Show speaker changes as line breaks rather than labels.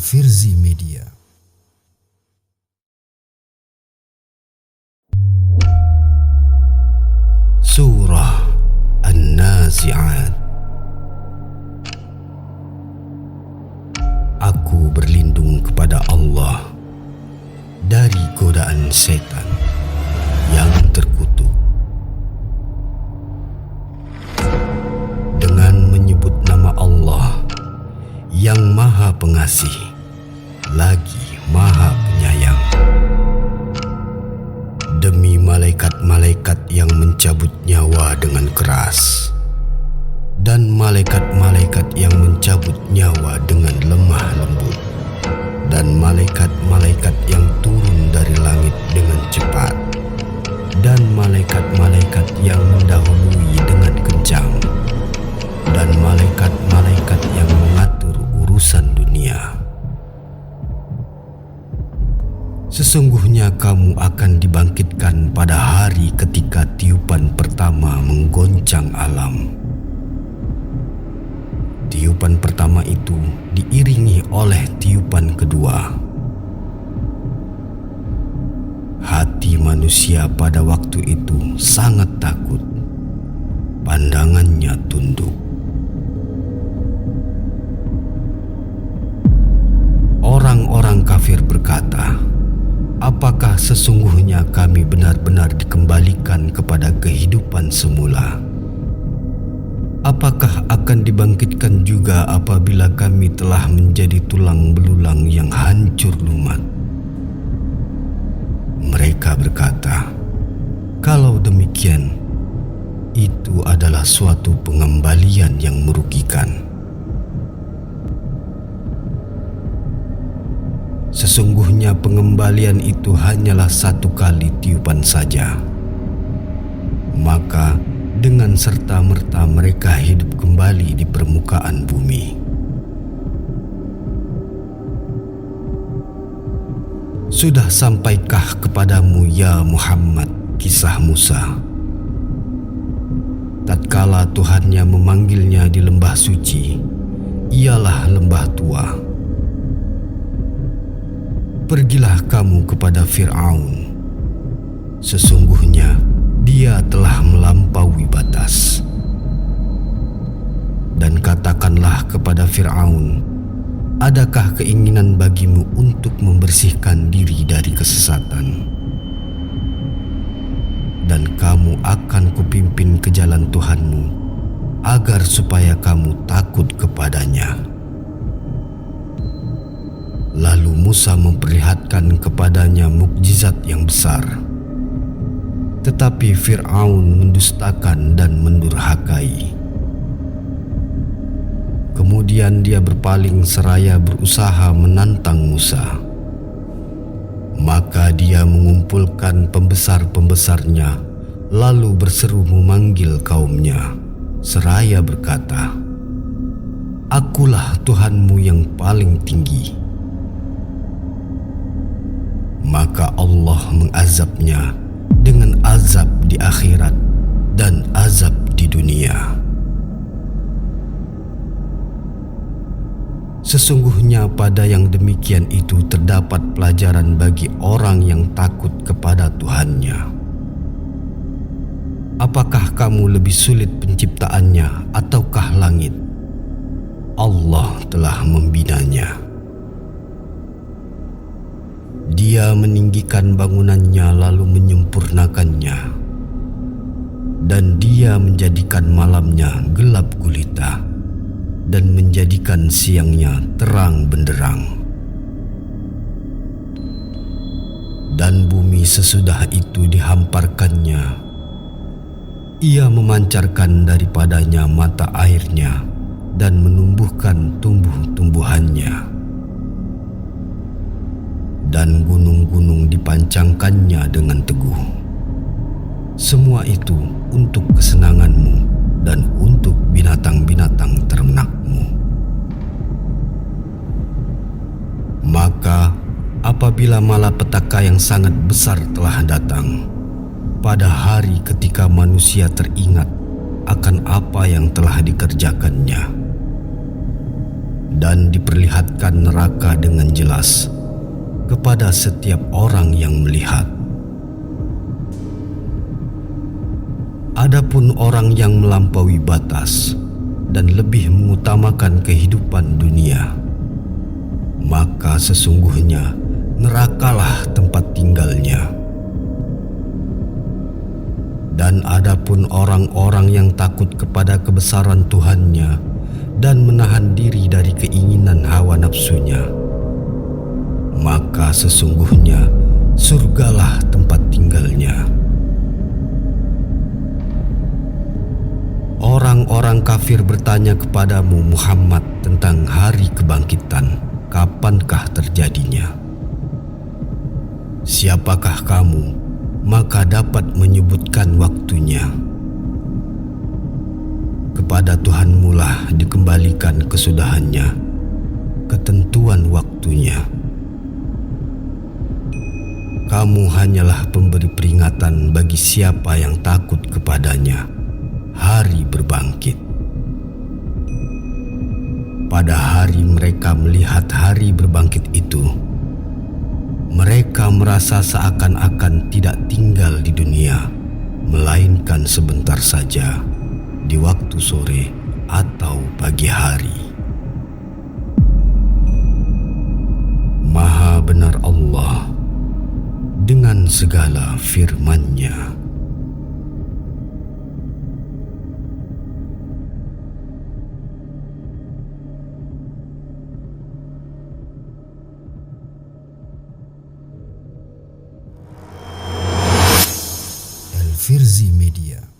Firzi Media. Surah An-Nazi'at. Aku berlindung kepada Allah dari godaan setan yang terkutuk. Dengan menyebut nama Allah yang Maha Pengasih lagi Maha Penyayang. Demi malaikat-malaikat yang mencabut nyawa dengan keras, dan malaikat-malaikat yang mencabut nyawa dengan lemah lembut, dan malaikat-malaikat yang turun dari langit dengan cepat, dan malaikat-malaikat yang mendahului dengan kencang, dan malaikat-malaikat yang mengatur urusan dunia. Sesungguhnya kamu akan dibangkitkan pada hari ketika tiupan pertama menggoncang alam. Tiupan pertama itu diiringi oleh tiupan kedua. Hati manusia pada waktu itu sangat takut. Pandangannya tunduk. Orang-orang kafir berkata, "Apakah sesungguhnya kami benar-benar dikembalikan kepada kehidupan semula? Apakah akan dibangkitkan juga apabila kami telah menjadi tulang belulang yang hancur lumat?" Mereka berkata, "Kalau demikian, itu adalah suatu pengembalian yang merugikan." Sesungguhnya pengembalian itu hanyalah satu kali tiupan saja. Maka dengan serta-merta mereka hidup kembali di permukaan bumi. Sudah sampaikah kepadamu ya Muhammad kisah Musa? Tatkala Tuhannya memanggilnya di lembah suci, ialah lembah tua. Pergilah kamu kepada Fir'aun. Sesungguhnya dia telah melampaui batas. Dan katakanlah kepada Fir'aun, adakah keinginan bagimu untuk membersihkan diri dari kesesatan? Dan kamu akan kupimpin ke jalan Tuhanmu, agar supaya kamu takut kepadanya. Lalu Musa memperlihatkan kepadanya mukjizat yang besar. Tetapi Fir'aun mendustakan dan mendurhakai. Kemudian dia berpaling seraya berusaha menantang Musa. Maka dia mengumpulkan pembesar-pembesarnya, lalu berseru memanggil kaumnya, seraya berkata, "Akulah Tuhanmu yang paling tinggi." Maka Allah mengazabnya dengan azab di akhirat dan azab di dunia. Sesungguhnya pada yang demikian itu terdapat pelajaran bagi orang yang takut kepada Tuhannya. Apakah kamu lebih sulit penciptaannya ataukah langit? Allah telah membinanya. Dia meninggikan bangunannya lalu menyempurnakannya, dan dia menjadikan malamnya gelap gulita dan menjadikan siangnya terang benderang. Dan bumi sesudah itu dihamparkannya. Ia memancarkan daripadanya mata airnya dan menumbuhkan tumbuh-tumbuhannya. Dan gunung-gunung dipancangkannya dengan teguh. Semua itu untuk kesenanganmu dan untuk binatang-binatang ternakmu. Maka apabila malapetaka yang sangat besar telah datang, pada hari ketika manusia teringat akan apa yang telah dikerjakannya, dan diperlihatkan neraka dengan jelas kepada setiap orang yang melihat. Adapun orang yang melampaui batas dan lebih mengutamakan kehidupan dunia, maka sesungguhnya nerakalah tempat tinggalnya. Dan adapun orang-orang yang takut kepada kebesaran Tuhannya dan menahan diri dari keinginan hawa nafsunya, maka sesungguhnya surgalah tempat tinggalnya. Orang-orang kafir bertanya kepadamu Muhammad tentang hari kebangkitan, kapankah terjadinya? Siapakah kamu? Maka dapat menyebutkan waktunya. Kepada Tuhanmu lah dikembalikan kesudahannya, ketentuan waktunya. Kamu hanyalah pemberi peringatan bagi siapa yang takut kepadanya hari berbangkit. Pada hari mereka melihat hari berbangkit itu, mereka merasa seakan-akan tidak tinggal di dunia, melainkan sebentar saja di waktu sore atau pagi hari. Maha benar Allah dengan segala firman-Nya. Firzi Media.